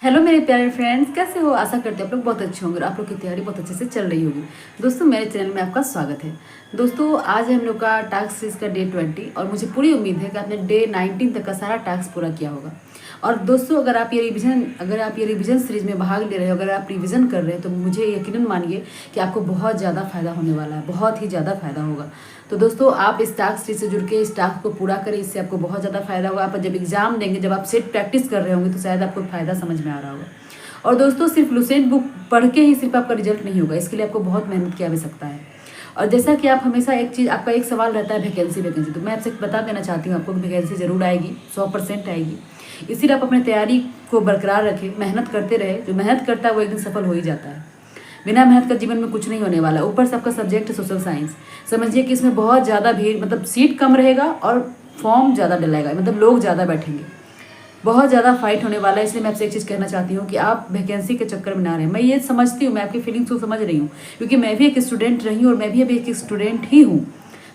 Hello मेरे प्यारे friends, कैसे हो? आशा करते हैं आप लोग बहुत अच्छे होंगे और आप लोग की तैयारी बहुत अच्छे से चल रही होगी। दोस्तों, मेरे चैनल में आपका स्वागत है। दोस्तों, आज हम लोग का टास्क सीरीज का डे 20 और मुझे पूरी उम्मीद है कि आपने डे 19 तक का सारा टास्क पूरा किया होगा। और दोस्तों, अगर आप ये रिवीजन सीरीज में भाग ले रहे हो, अगर आप रिवीजन कर रहे हैं, तो मुझे यकीनन मानिए कि आपको बहुत ज़्यादा फायदा होने वाला है, बहुत ही ज़्यादा फायदा होगा। तो दोस्तों, आप इस टास्क सीरीज से जुड़ के इस टास्क को पूरा करें, इससे आपको बहुत ज़्यादा फायदा होगा। आप जब एग्जाम देंगे, जब आप सेट प्रैक्टिस कर रहे होंगे, तो शायद आपको फायदा समझ में आ रहा होगा। और दोस्तों, सिर्फ लुसेंट बुक पढ़ के ही सिर्फ आपका रिजल्ट नहीं होगा, इसके लिए आपको बहुत मेहनत की आवश्यकता है। और जैसा कि आप हमेशा एक चीज़, आपका एक सवाल रहता है वैकेंसी, तो मैं आपसे बता देना चाहती हूँ, आपको वैकेंसी जरूर आएगी, 100% आएगी। इसीलिए आप अपनी तैयारी को बरकरार रखें, मेहनत करते रहे। जो मेहनत करता है वो एक दिन सफल हो ही जाता है। बिना मेहनत का जीवन में कुछ नहीं होने वाला। ऊपर से आपका सब्जेक्ट है सोशल साइंस, समझिए कि इसमें बहुत ज़्यादा भीड़, मतलब सीट कम रहेगा और फॉर्म ज़्यादा डलेगा, मतलब लोग ज़्यादा बैठेंगे, बहुत ज़्यादा फाइट होने वाला है। इसलिए मैं आपसे एक चीज़ कहना चाहती हूँ कि आप वैकेंसी के चक्कर में ना रहें। मैं ये समझती हूँ, मैं आपकी फीलिंग्स को समझ रही हूँ, क्योंकि मैं भी एक स्टूडेंट रही हूँ और मैं भी अभी एक स्टूडेंट ही हूँ।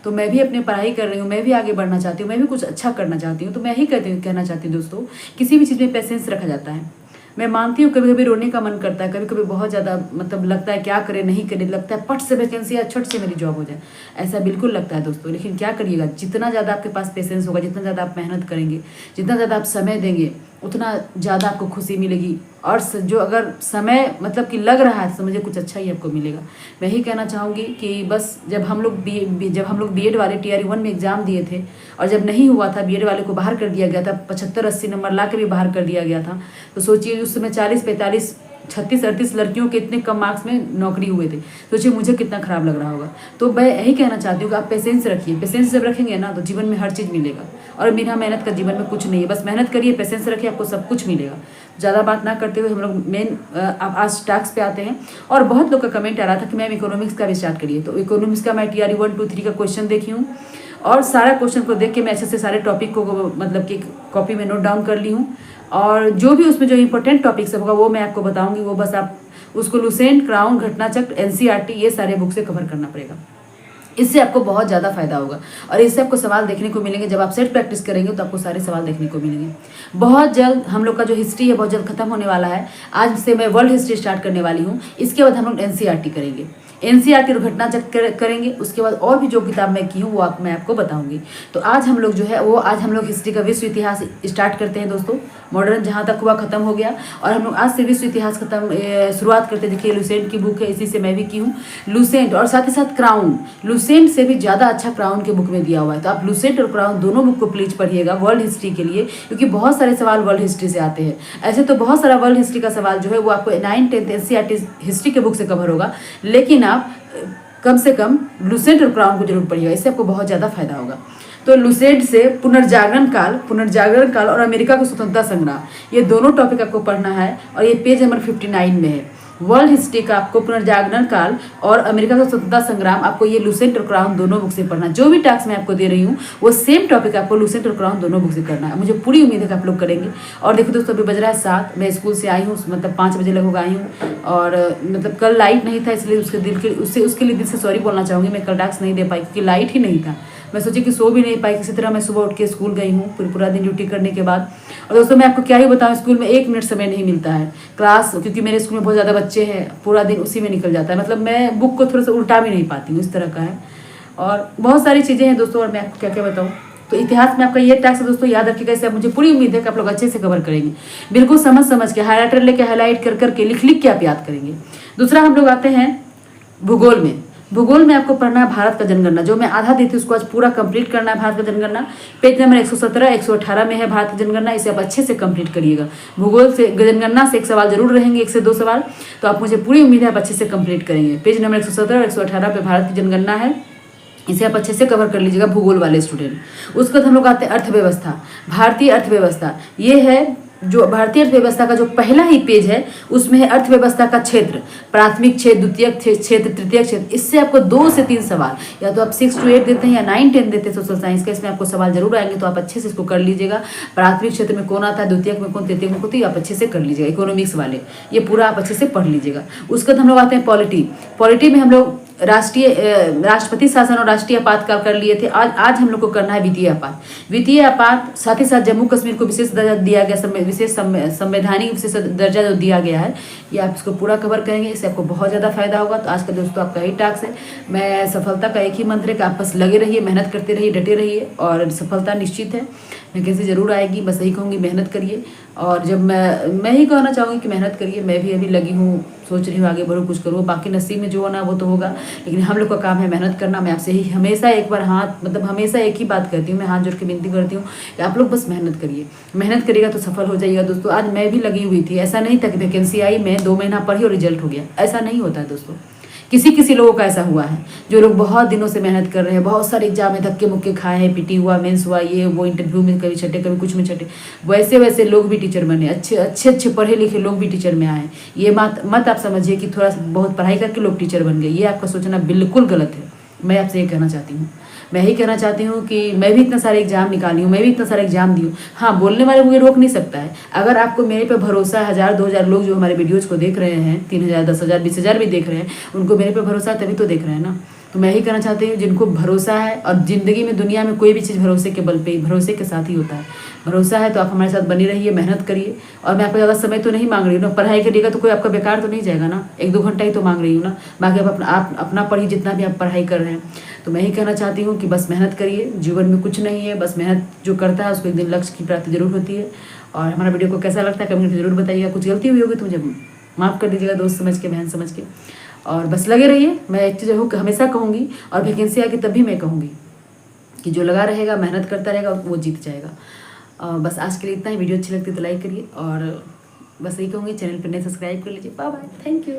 तो मैं भी अपनी पढ़ाई कर रही हूँ, मैं भी आगे बढ़ना चाहती हूँ, मैं भी कुछ अच्छा करना चाहती हूँ। तो मैं ही कहना चाहती हूँ दोस्तों, किसी भी चीज़ में पेशेंस रखा जाता है। मैं मानती हूँ कभी कभी रोने का मन करता है, कभी कभी बहुत ज़्यादा मतलब लगता है क्या करे नहीं करे, लगता है पट से वैकेंसी या छट से मेरी जॉब हो जाए, ऐसा बिल्कुल लगता है दोस्तों। लेकिन क्या करिएगा, जितना ज़्यादा आपके पास पेशेंस होगा, जितना ज़्यादा आप मेहनत करेंगे, जितना ज़्यादा आप समय देंगे, उतना ज़्यादा आपको खुशी मिलेगी। और जो अगर समय मतलब कि लग रहा है, समझिए कुछ अच्छा ही आपको मिलेगा। मैं ही कहना चाहूँगी कि बस जब हम लोग बीएड वाले TRE 1 में एग्ज़ाम दिए थे, और जब नहीं हुआ था, बीएड वाले को बाहर कर दिया गया था, 75-80 नंबर ला के भी बाहर कर दिया गया था। तो सोचिए उस समय 40-45 36-38 लड़कियों के इतने कम मार्क्स में नौकरी हुए थे। सोचिए मुझे कितना खराब लग रहा होगा। तो मैं यही कहना चाहती हूँ कि आप पेशेंस रखिए। पेशेंस जब रखेंगे ना, तो जीवन में हर चीज़ मिलेगा। और बिना मेहनत का जीवन में कुछ नहीं है। बस मेहनत करिए, पेशेंस रखिए, आपको सब कुछ मिलेगा। ज़्यादा बात ना करते हुए हम लोग मेन आज टास्क पे आते हैं। और बहुत लोग का कमेंट आ रहा था कि मैम इकोनॉमिक्स का भी स्टार्ट करिए। तो इकोनॉमिक्स का मैं TRE 1, 2, 3 का क्वेश्चन देखी हूँ, और सारा क्वेश्चन को देख के मैं अच्छे से सारे टॉपिक को मतलब कि कॉपी में नोट डाउन कर ली हूँ। और जो भी उसमें जो इंपॉर्टेंट टॉपिक्स होगा वो मैं आपको बताऊंगी। वो बस आप उसको लुसेंट, क्राउन, घटनाचक्र, NCERT ये सारे बुक से कवर करना पड़ेगा। इससे आपको बहुत ज़्यादा फायदा होगा। और इससे आपको सवाल देखने को मिलेंगे। जब आप सेट प्रैक्टिस करेंगे तो आपको सारे सवाल देखने को मिलेंगे। बहुत जल्द हम लोग का जो हिस्ट्री है बहुत जल्द खत्म होने वाला है। आज से मैं वर्ल्ड हिस्ट्री स्टार्ट करने वाली हूँ। इसके बाद हम लोग NCERT करेंगे, NCERT और घटनाचक्र करेंगे। उसके बाद और भी जो किताब मैं की हूँ वो मैं आपको बताऊंगी। तो आज हम लोग जो है वो आज हम लोग हिस्ट्री का विश्व इतिहास स्टार्ट करते हैं दोस्तों। मॉडर्न जहाँ तक हुआ खत्म हो गया, और हम लोग आज से विश्व इतिहास शुरुआत करते। देखिए लुसेंट की बुक है, इसी से मैं भी की हूँ लुसेंट, और साथ ही साथ क्राउन। लुसेंट से भी ज़्यादा अच्छा क्राउन के बुक में दिया हुआ है। तो आप लुसेंट और क्राउन दोनों बुक को प्लीज पढ़िएगा वर्ल्ड हिस्ट्री के लिए, क्योंकि बहुत सारे सवाल वर्ल्ड हिस्ट्री से आते हैं। ऐसे तो बहुत सारा वर्ल्ड हिस्ट्री का सवाल जो है वो आपको 9th 10th NCERT हिस्ट्री के बुक से कवर होगा, लेकिन आप कम से कम लुसेंट और क्राउन को जरूर पढ़िएगा। इससे आपको बहुत ज़्यादा फायदा होगा। तो लुसेंट से पुनर्जागरण काल और अमेरिका का स्वतंत्रता संग्राम, ये दोनों टॉपिक आपको पढ़ना है। और ये पेज नंबर 59 में है। वर्ल्ड हिस्ट्री का आपको पुनर्जागरण काल और अमेरिका का स्वतंत्रता संग्राम, आपको ये लुसेंट और क्राउन दोनों बुक से पढ़ना। जो भी टास्क मैं आपको दे रही हूँ वो सेम टॉपिक आपको लुसेंट और क्राउन दोनों बुक से करना है। मुझे पूरी उम्मीद है कि आप लोग करेंगे। और देखो दोस्तों, अभी बज रहा है 7, मैं स्कूल से आई हूँ, मतलब 5 बजे लगभग आई हूँ। और मतलब कल लाइट नहीं था, इसलिए उसके लिए दिल से सॉरी बोलना चाहूँगी। मैं कल टास्क नहीं दे पाई क्योंकि लाइट ही नहीं था। मैं सोची कि सो भी नहीं पाई। किसी तरह मैं सुबह उठ के स्कूल गई हूँ पूरा दिन ड्यूटी करने के बाद। और दोस्तों, मैं आपको क्या ही बताऊँ, स्कूल में 1 मिनट समय नहीं मिलता है क्लास, क्योंकि मेरे स्कूल में बहुत ज़्यादा बच्चे हैं, पूरा दिन उसी में निकल जाता है। मतलब मैं बुक को थोड़ा सा उल्टा भी नहीं पाती हूँ, इस तरह का है। और बहुत सारी चीज़ें हैं दोस्तों, और मैं आपको क्या क्या बताऊँ। तो इतिहास में आपका ये टास्क दोस्तों याद रखिएगा। इससे मुझे पूरी उम्मीद है कि आप लोग अच्छे से कवर करेंगे। बिल्कुल समझ के हाईलाइटर लेके हाईलाइट कर लिख के आप याद करेंगे। दूसरा हम लोग आते हैं भूगोल में। भूगोल में आपको पढ़ना है भारत का जनगणना। जो मैं आधा दी थी उसको आज पूरा कंप्लीट करना है। भारत का जनगणना पेज नंबर 117 118 में है भारत की जनगणना। इसे आप अच्छे से कंप्लीट करिएगा। भूगोल से जनगणना से 1 सवाल जरूर रहेंगे, 1 से 2 सवाल। तो आप मुझे पूरी उम्मीद है आप अच्छे से कंप्लीट करेंगे। पेज नंबर 117 और 118 पे भारत की जनगणना है। इसे आप अच्छे से कवर कर लीजिएगा भूगोल वाले स्टूडेंट। उसके बाद हम लोग आते हैं अर्थव्यवस्था। भारतीय अर्थव्यवस्था ये है, जो भारतीय अर्थव्यवस्था का जो पहला ही पेज है उसमें है अर्थव्यवस्था का क्षेत्र, प्राथमिक क्षेत्र, द्वितीयक क्षेत्र, तृतीयक क्षेत्र। इससे आपको 2 से 3 सवाल, या तो आप 6 to 8 देते हैं या 9 10 देते हैं सोशल साइंस का, इसमें आपको सवाल जरूर आएंगे। तो आप अच्छे से इसको कर लीजिएगा। प्राथमिक क्षेत्र में कौन आता है, द्वितीयक में कौन, तृतीयक में कौन, तो आप अच्छे से कर लीजिएगा। इकोनॉमिक्स वाले ये पूरा आप अच्छे से पढ़ लीजिएगा। उसके बाद हम लोग आते हैं पॉलिटी। पॉलिटी में हम लोग राष्ट्रपति शासन और राष्ट्रीय आपातकाल कर लिए थे। आज हम लोग को करना है वित्तीय आपात। वित्तीय आपात साथ ही साथ जम्मू कश्मीर को विशेष दर्जा दिया गया, विशेष संवैधानिक विशेष दर्जा जो दिया गया है, ये आप इसको पूरा कवर करेंगे, इससे आपको बहुत ज़्यादा फायदा होगा। तो आज का दोस्तों आपका यही टास्क है। मैं सफलता का एक ही मंत्र है कि आप बस लगे रहिए, मेहनत करते रहिए, डटे रहिए और सफलता निश्चित है, वैकेंसी जरूर आएगी। बस यही कहूँगी, मेहनत करिए। और जब मैं ही कहना चाहूँगी कि मेहनत करिए। मैं भी अभी लगी हूँ, सोच रही हूँ आगे बढ़ूँ, कुछ करूँ, बाकी नसीब में जो होना वो तो होगा, लेकिन हम लोग का काम है मेहनत करना। मैं आपसे ही हमेशा एक बार हमेशा एक ही बात कहती हूँ, मैं हाथ जोड़ के विनती करती हूँ कि आप लोग बस मेहनत करिए। मेहनत करिएगा तो सफल हो जाइएगा दोस्तों। आज मैं भी लगी हुई थी, ऐसा नहीं था कि वैकेंसी आई, मैं 2 महीना पढ़ी और रिजल्ट हो गया, ऐसा नहीं होता है दोस्तों। किसी लोगों का ऐसा हुआ है, जो लोग बहुत दिनों से मेहनत कर रहे हैं, बहुत सारे एग्जाम में धक्के मुक्के खाए हैं, पीटी हुआ, मेंस हुआ, ये वो, इंटरव्यू में कभी छटे कभी कुछ में छटे, वैसे लोग भी टीचर बने, अच्छे पढ़े लिखे लोग भी टीचर में आए। ये मत आप समझिए कि थोड़ा बहुत पढ़ाई करके लोग टीचर बन गए, ये आपका सोचना बिल्कुल गलत है। मैं आपसे ये कहना चाहती हूँ, मैं ही कहना चाहती हूँ कि मैं भी इतना सारे एग्जाम निकाली हूँ, मैं भी इतना सारे एग्जाम दी हूँ। हाँ, बोलने वाले मुझे रोक नहीं सकता है। अगर आपको मेरे पे भरोसा है, 1000-2000 लोग जो हमारे वीडियोज़ को देख रहे हैं, 3000, 10,000, 20,000 भी देख रहे हैं, उनको मेरे पे भरोसा है तभी तो देख रहे हैं ना। तो मैं ही कहना चाहती हूँ, जिनको भरोसा है, और ज़िंदगी में दुनिया में कोई भी चीज़ भरोसे के बल पे, भरोसे के साथ ही होता है। भरोसा है तो आप हमारे साथ बनी रहिए, मेहनत करिए। और मैं आपको ज़्यादा समय तो नहीं मांग रही हूँ ना, पढ़ाई करिएगा तो कोई आपका बेकार तो नहीं जाएगा ना, 1-2 घंटा ही तो मांग रही हूँ ना, बाकी आप अपना पढ़िए जितना भी आप पढ़ाई कर रहे हैं। तो मैं ही कहना चाहती हूँ कि बस मेहनत करिए, जीवन में कुछ नहीं है, बस मेहनत जो करता है उसको एक दिन लक्ष्य की प्राप्ति जरूर होती है। और हमारा वीडियो को कैसा लगता है कमेंट में जरूर बताइएगा। कुछ गलती हुई होगी तो मुझे माफ़ कर दीजिएगा, दोस्त समझ के, बहन समझ के। और बस लगे रहिए। मैं एक चीज़ हमेशा कहूँगी, और वैकेंसी आके तब भी मैं कहूँगी कि जो लगा रहेगा, मेहनत करता रहेगा, वो जीत जाएगा। बस आज के लिए इतना ही। वीडियो अच्छी लगती है तो लाइक करिए, और बस यही कहूँगी, चैनल पर नए सब्सक्राइब कर लीजिए। Bye bye, thank you.